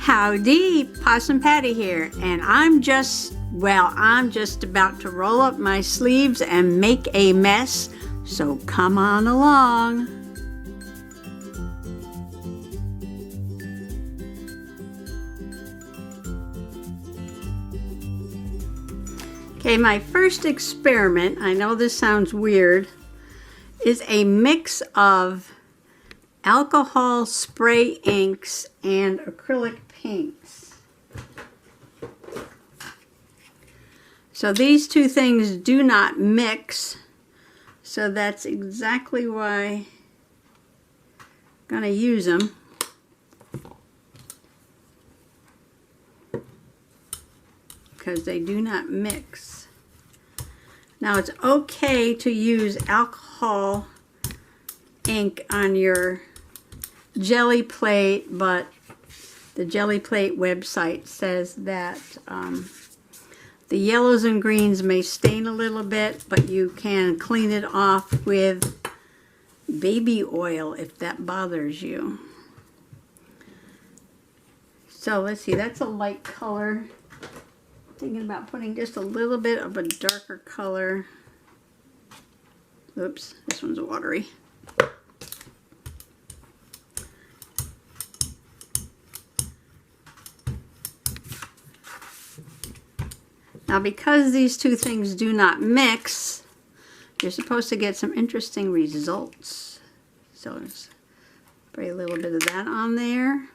Howdy, Possum Patty here, and I'm just about to roll up my sleeves and make a mess, so come on along. Okay, my first experiment, I know this sounds weird, is a mix of alcohol spray inks and acrylic paints. So these two things do not mix, so that's exactly why I'm going to use them. Because they do not mix. Now it's okay to use alcohol ink on your Gelli plate, but the Gelli plate website says that the yellows and greens may stain a little bit, but you can clean it off with baby oil if that bothers you. So let's see, that's a light color. Thinking about putting just a little bit of a darker color. Oops, this one's watery. Now, because these two things do not mix, you're supposed to get some interesting results. So spray a little bit of that on there.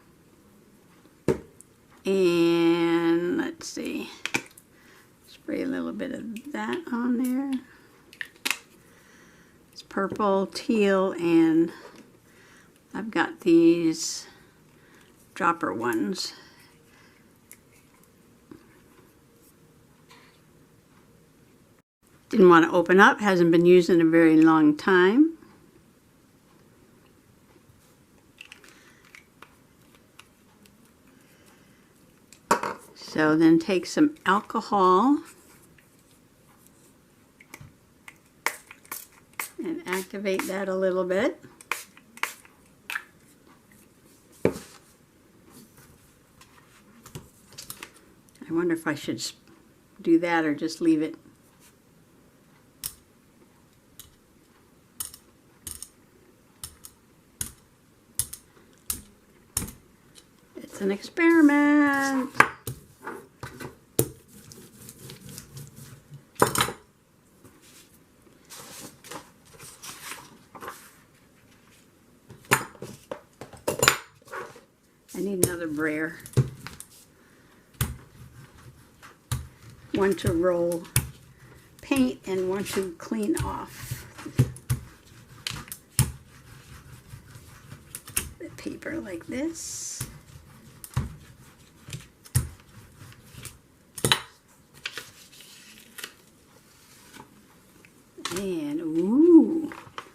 And let's see, spray a little bit of that on there. It's purple, teal, and I've got these dropper ones. Didn't want to open up, hasn't been used in a very long time. So then take some alcohol and activate that a little bit. I wonder if I should do that or just leave it. It's an experiment. I need another brayer. One to roll paint and one to clean off the paper like this. And ooh,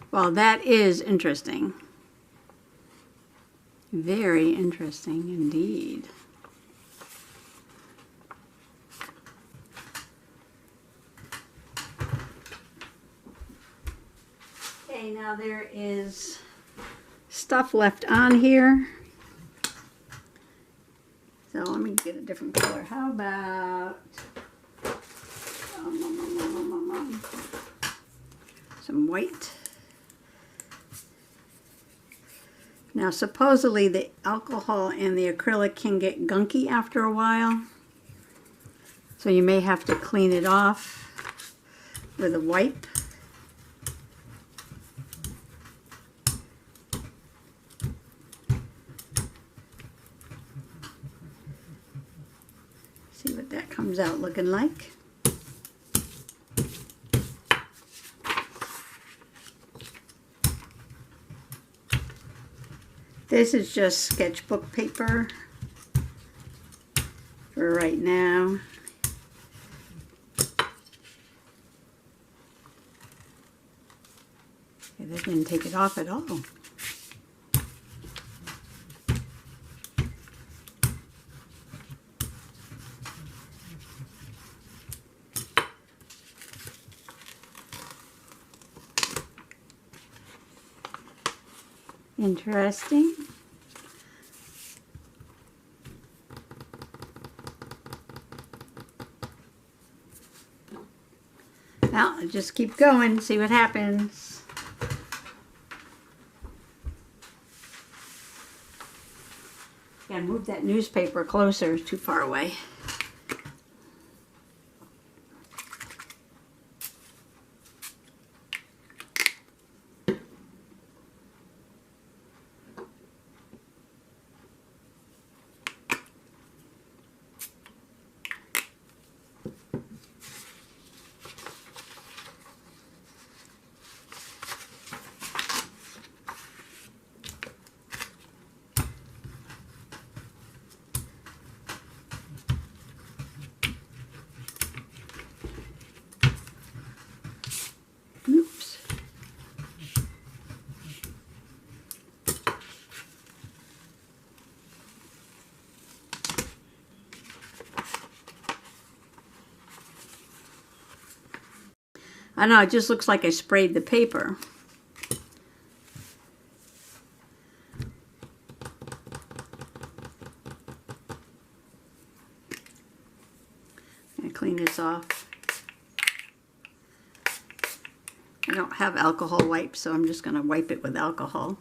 well, that is interesting. Very interesting indeed. Okay, now there is stuff left on here. So let me get a different color. How about some white? Now supposedly the alcohol and the acrylic can get gunky after a while, so you may have to clean it off with a wipe. See what that comes out looking like. This is just sketchbook paper for right now. Okay, that didn't take it off at all. Interesting. Well, I'll just keep going, see what happens. Gotta move that newspaper closer, it's too far away. Oops. I know, it just looks like I sprayed the paper. I'm gonna clean this off. I don't have alcohol wipes, so I'm just going to wipe it with alcohol.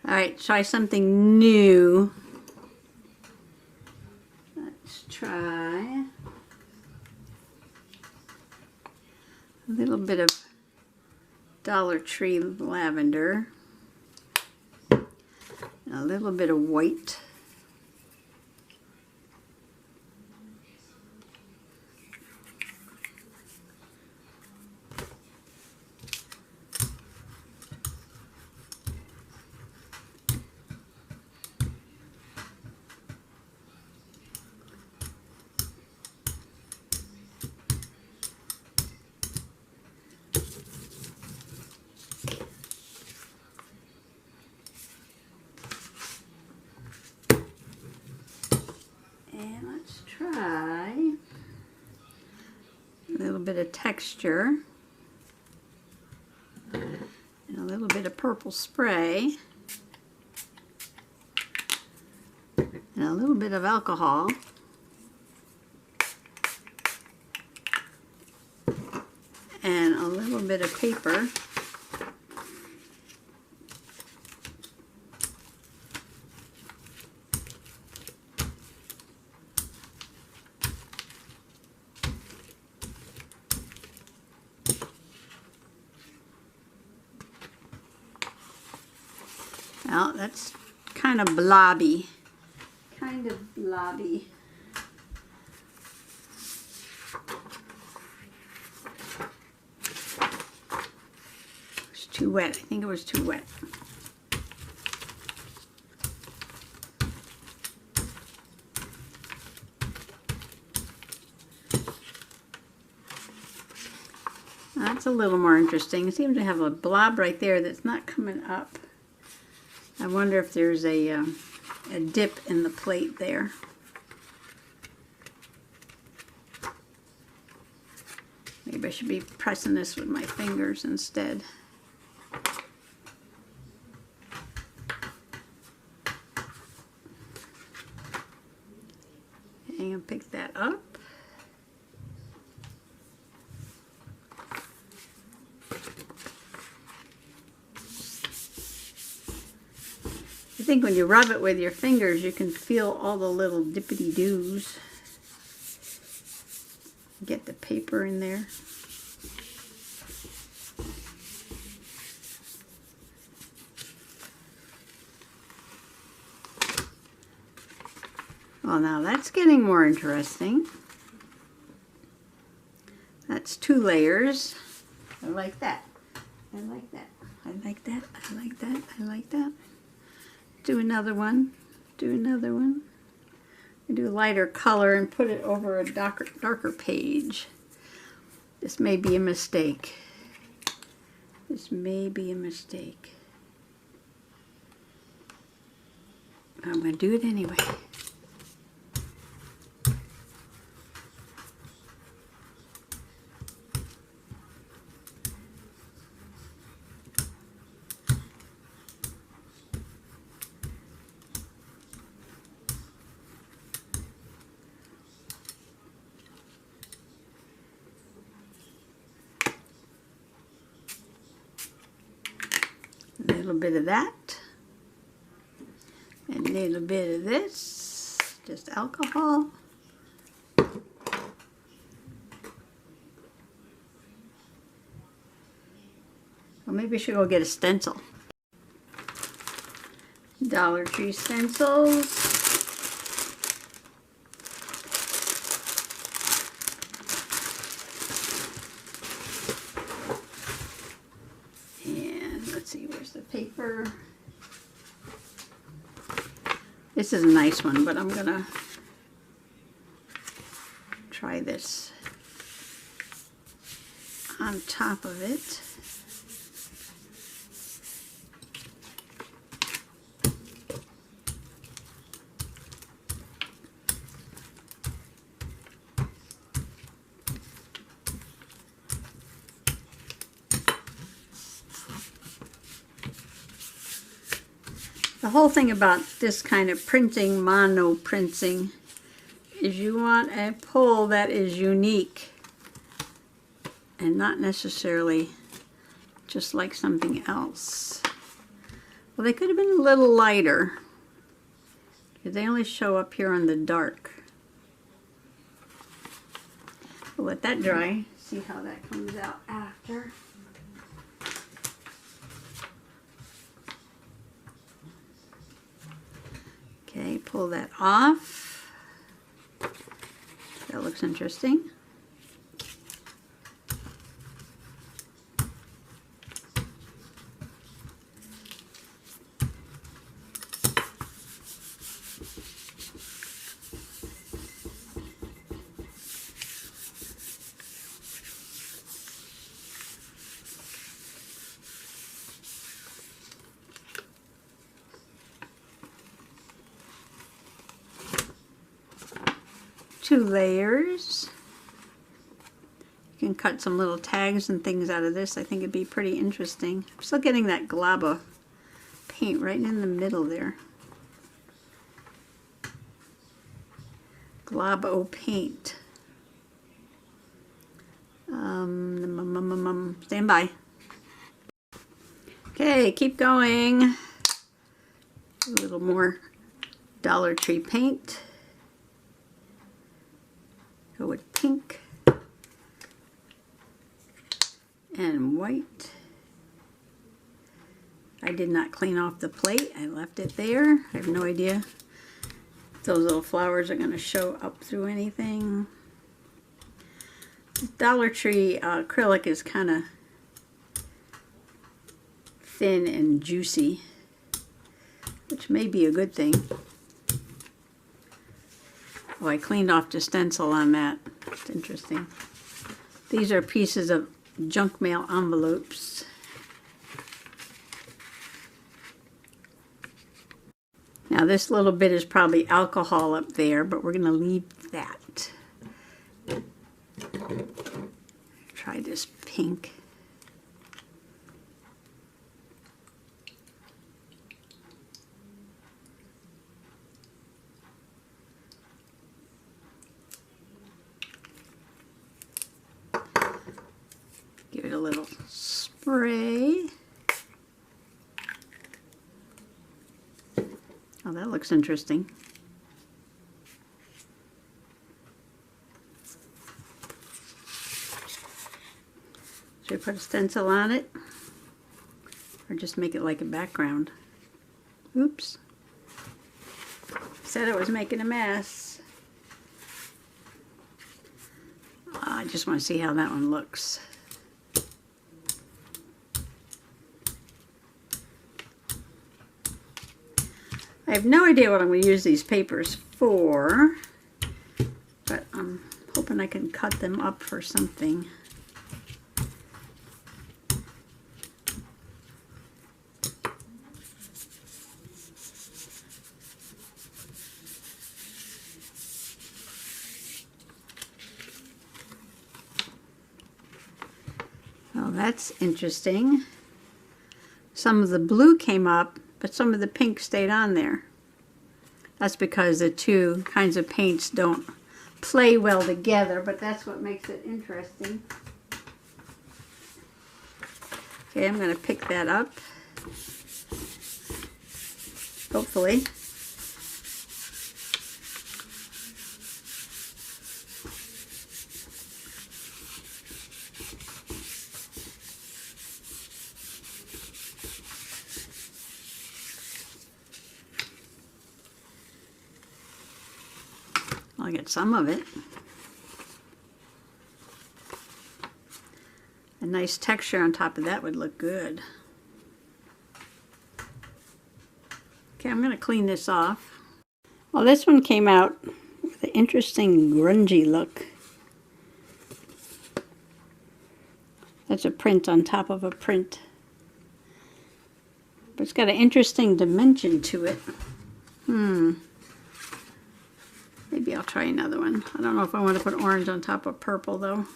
All right, try something new. Let's try a little bit of Dollar Tree lavender, and a little bit of white. And let's try a little bit of texture and a little bit of purple spray and a little bit of alcohol and a little bit of paper. Well, that's kind of blobby. Kind of blobby. It's too wet. I think it was too wet. That's a little more interesting. It seems to have a blob right there that's not coming up. I wonder if there's a dip in the plate there. Maybe I should be pressing this with my fingers instead. And pick that up. I think when you rub it with your fingers, you can feel all the little dippity-doos. Get the paper in there. Well, now that's getting more interesting. That's 2 layers. I like that. I like that. I like that. I like that. I like that. Do another one. Do another one. Do a lighter color and put it over a darker page. This may be a mistake. This may be a mistake. I'm going to do it anyway. little bit of that. And a little bit of this, just alcohol. Well, maybe I should go get a stencil. Dollar Tree stencils. And let's see, where's the paper? This is a nice one, but I'm gonna try this on top of it. The whole thing about this kind of printing, mono printing, is you want a pull that is unique and not necessarily just like something else. Well, they could have been a little lighter because they only show up here on the dark. We'll let that dry, see how that comes out after. Okay, pull that off. That looks interesting. Two layers. You can cut some little tags and things out of this. I think it'd be pretty interesting. I'm still getting that glob of paint right in the middle there. Glob o paint. Stand by. Okay, keep going. A little more Dollar Tree paint. Go with pink and white. I did not clean off the plate. I left it there. I have no idea if those little flowers are going to show up through anything. Dollar Tree acrylic is kind of thin and juicy, which may be a good thing. Oh, I cleaned off the stencil on that. It's interesting. These are pieces of junk mail envelopes. Now this little bit is probably alcohol up there, but we're going to leave that. Try this pink. Give it a little spray. Oh, that looks interesting. Should I put a stencil on it? Or just make it like a background? Oops. Said I was making a mess. I just want to see how that one looks. I have no idea what I'm going to use these papers for, but I'm hoping I can cut them up for something. Well, that's interesting. Some of the blue came up, but some of the pink stayed on there. That's because the two kinds of paints don't play well together, but that's what makes it interesting. Okay, I'm going to pick that up. hopefully. I'll get some of it. A nice texture on top of that would look good. Okay, I'm going to clean this off. Well, this one came out with an interesting grungy look. That's a print on top of a print. But it's got an interesting dimension to it. Maybe I'll try another one. I don't know if I want to put orange on top of purple though.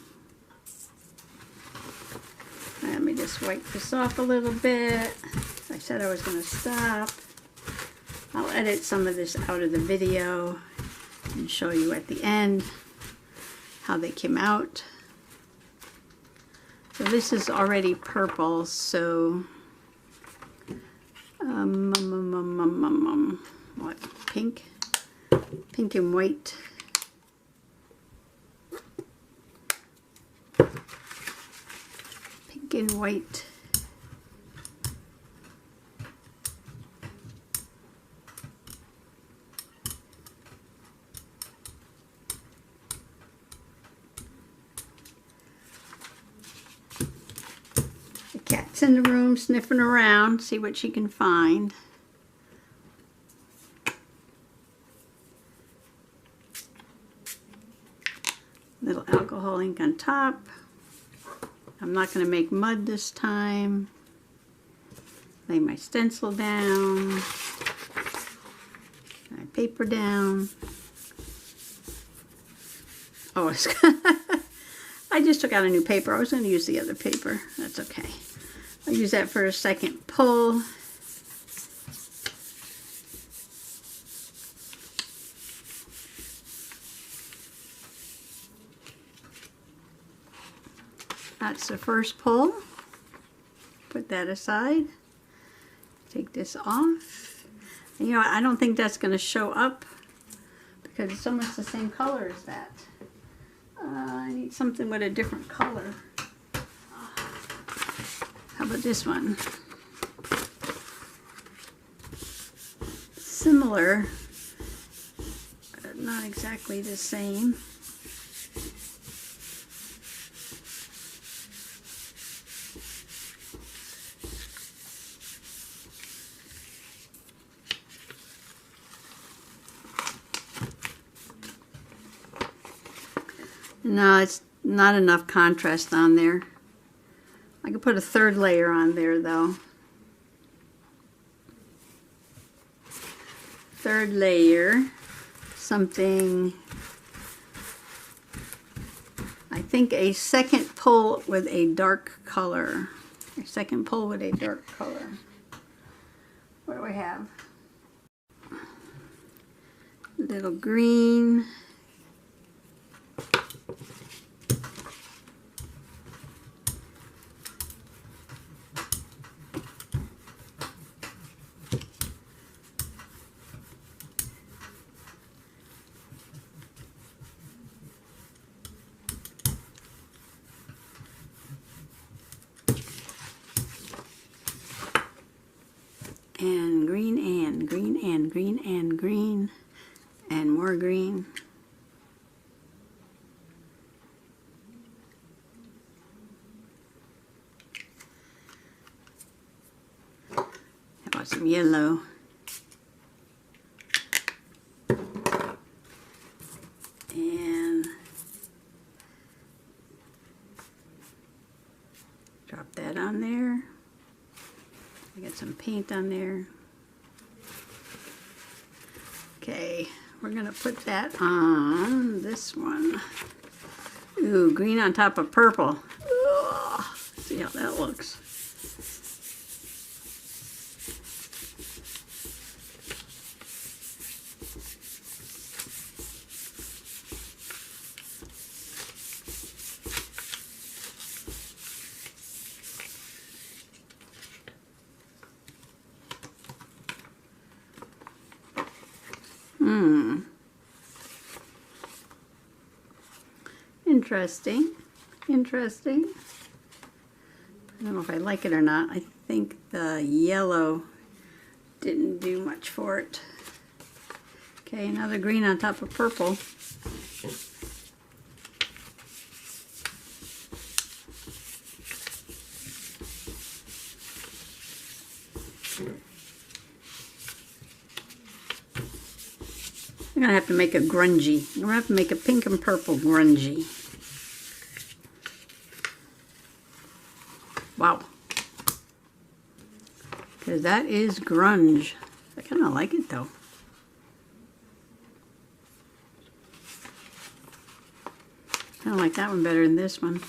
Let me just wipe this off a little bit. I said I was going to stop. I'll edit some of this out of the video and show you at the end how they came out. So this is already purple, so what? Pink? Pink and white. Pink and white. The cat's in the room sniffing around, see what she can find. Little alcohol ink on top. I'm not going to make mud this time. Lay my stencil down. My paper down. Oh, it's I just took out a new paper. I was going to use the other paper. That's okay. I'll use that for a second pull. That's the first pull. Put that aside. Take this off. And you know, I don't think that's going to show up because it's almost the same color as that. I need something with a different color. How about this one? Similar, but not exactly the same. No, it's not enough contrast on there. I could put a third layer on there though. Third layer, something, I think a second pull with a dark color. A second pull with a dark color. What do I have? Little green. And green and green and green and green and more green. How about some yellow? And drop that on there. I got some paint on there. Okay, we're gonna put that on this one. Ooh, green on top of purple. Ugh, see how that looks. Interesting. Interesting. I don't know if I like it or not. I think the yellow didn't do much for it. Okay, another green on top of purple. I'm gonna have to make a grungy. I'm gonna have to make a pink and purple grungy. Wow. Because that is grunge. I kind of like it though. I kind of like that one better than this one.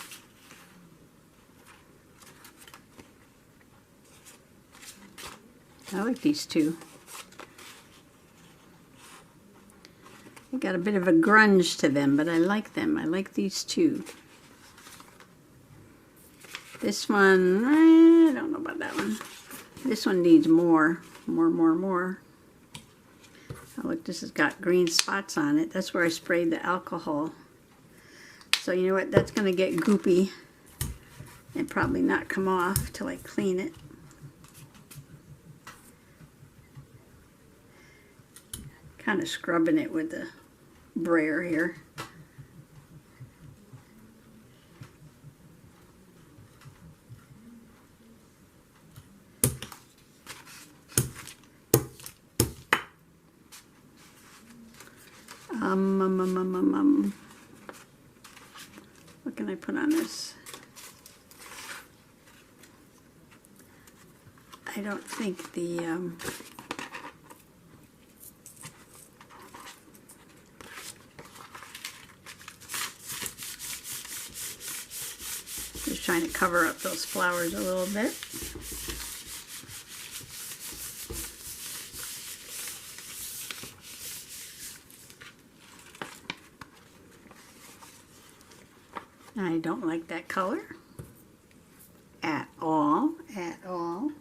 I like these two. They got a bit of a grunge to them, but I like them. I like these two. This one, I don't know about that one. This one needs more. Oh, look, this has got green spots on it. That's where I sprayed the alcohol. So you know what? That's going to get goopy and probably not come off till I clean it. Kind of scrubbing it with the brayer here. What can I put on this? I don't think the just trying to cover up those flowers a little bit. I don't like that color at all, at all.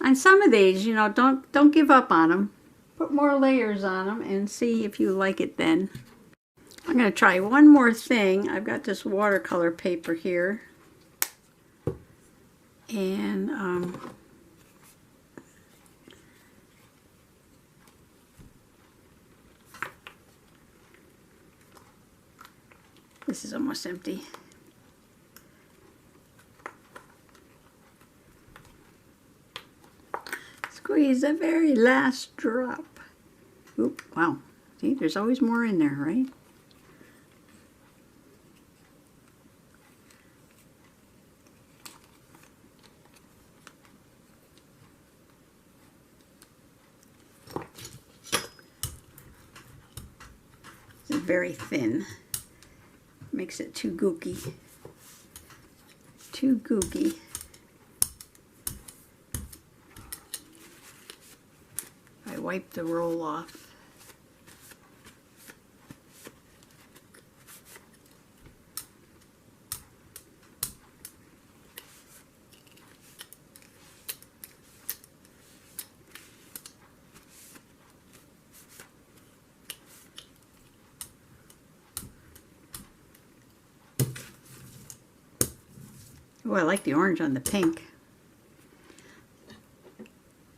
On some of these, you know, don't give up on them. Put more layers on them and see if you like it then. I'm going to try one more thing. I've got this watercolor paper here. And this is almost empty. Squeeze the very last drop. Oop, wow. See, there's always more in there, right? This is very thin. Makes it too gooky. Too gooky. Wipe the roll off. Oh, I like the orange on the pink.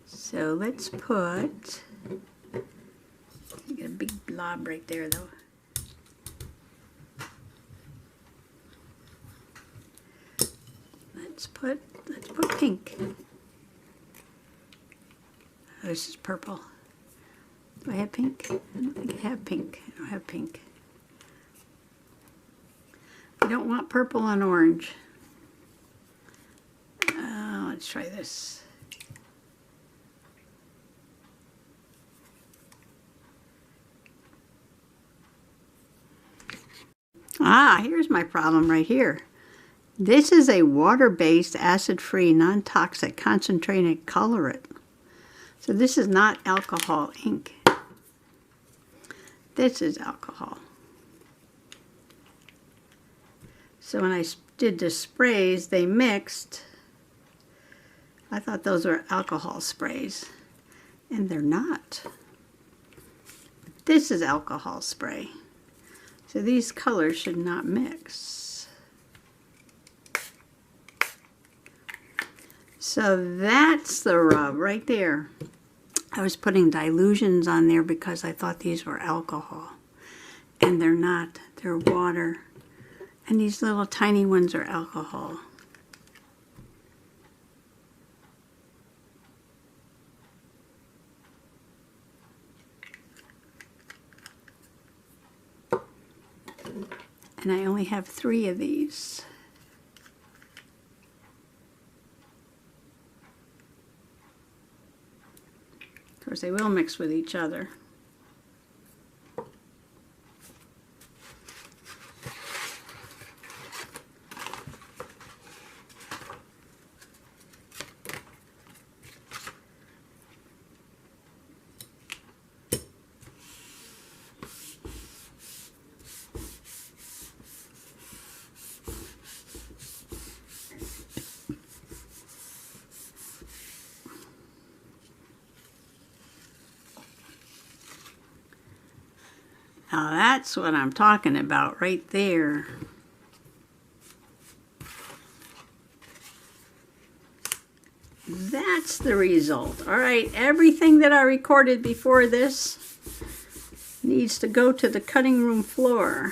So let's put, you got a big blob right there though. Let's put pink. Oh, this is purple. Do I have pink? I don't think I have pink. I don't have pink. I don't want purple and orange. Let's try this. Ah, here's my problem right here. This is a water-based, acid-free, non-toxic, concentrated colorant. So this is not alcohol ink. This is alcohol. So when I did the sprays, they mixed. I thought those were alcohol sprays, and they're not. This is alcohol spray. So these colors should not mix. So that's the rub right there. I was putting Dylusions on there because I thought these were alcohol, and they're not. They're water. And these little tiny ones are alcohol. And I only have 3 of these. Of course, they will mix with each other. Now that's what I'm talking about right there. That's the result. All right, everything that I recorded before this needs to go to the cutting room floor,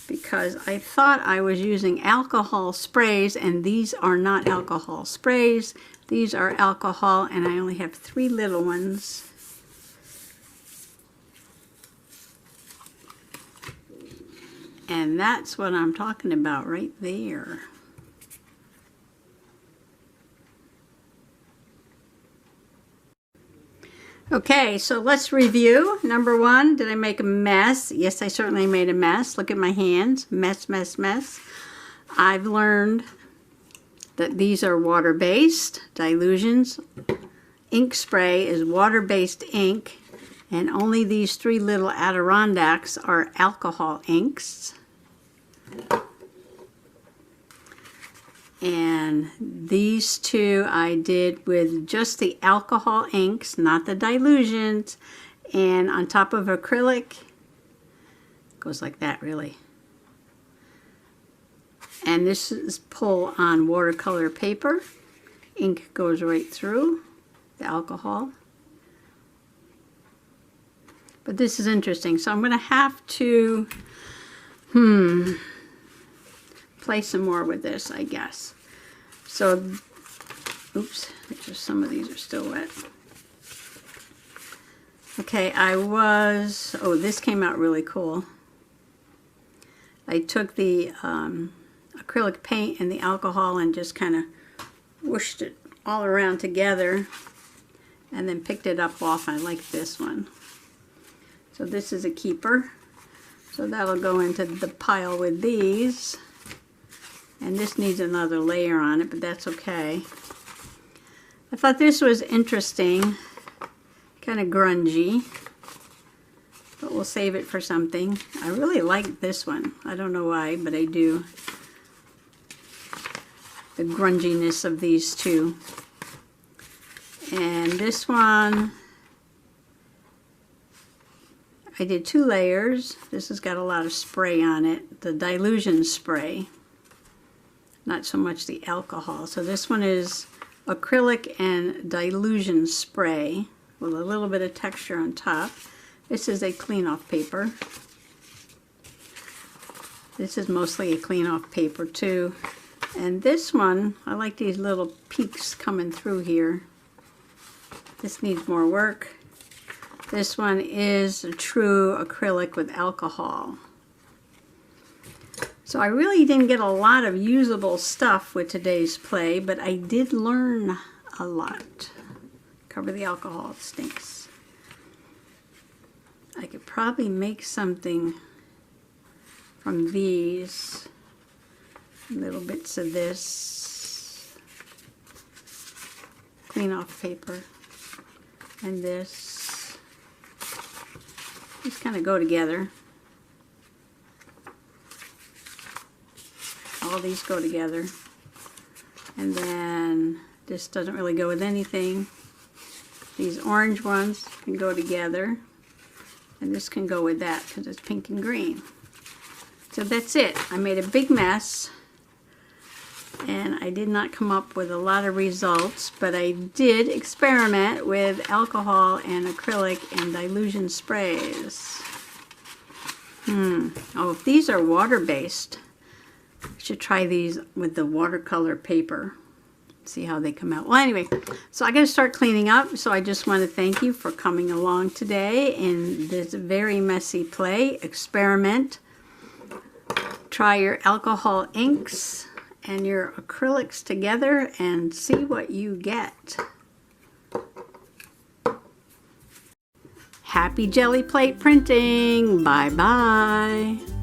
because I thought I was using alcohol sprays, and these are not alcohol sprays. These are alcohol, and I only have 3 little ones. And that's what I'm talking about right there. Okay, so let's review. Number 1, did I make a mess? Yes, I certainly made a mess. Look at my hands. Mess, mess, mess. I've learned that these are water-based. Dylusions ink spray is water-based ink, and only these 3 little Adirondacks are alcohol inks. And these 2 I did with just the alcohol inks, not the Dylusions, and on top of acrylic. Goes like that, really. And this is pull on watercolor paper. Ink goes right through the alcohol. But this is interesting, so I'm going to have to play some more with this, I guess. So, oops, just some of these are still wet. Okay, oh, this came out really cool. I took the acrylic paint and the alcohol and just kind of whooshed it all around together, and then picked it up off. I like this one. So this is a keeper. So that'll go into the pile with these. And this needs another layer on it, but that's okay. I thought this was interesting, kind of grungy, but we'll save it for something. I really like this one. I don't know why, but I do. The grunginess of these 2. And this one, I did 2 layers. This has got a lot of spray on it, the Dylusion spray. Not so much the alcohol. So this one is acrylic and Dylusion spray with a little bit of texture on top. This is a clean off paper. This is mostly a clean off paper too. And this one, I like these little peaks coming through here. This needs more work. This one is a true acrylic with alcohol. So I really didn't get a lot of usable stuff with today's play, but I did learn a lot. Cover the alcohol, it stinks. I could probably make something from these. Little bits of this. Clean off paper. And this. These kind of go together. All these go together. And then this doesn't really go with anything. These orange ones can go together. And this can go with that because it's pink and green. So that's it. I made a big mess. And I did not come up with a lot of results, but I did experiment with alcohol and acrylic and Dylusion sprays. Oh, if these are water-based, I should try these with the watercolor paper. See how they come out. Well, anyway, so I got to start cleaning up. So I just want to thank you for coming along today in this very messy play experiment. Try your alcohol inks and your acrylics together and see what you get. Happy jelly plate printing. Bye-bye.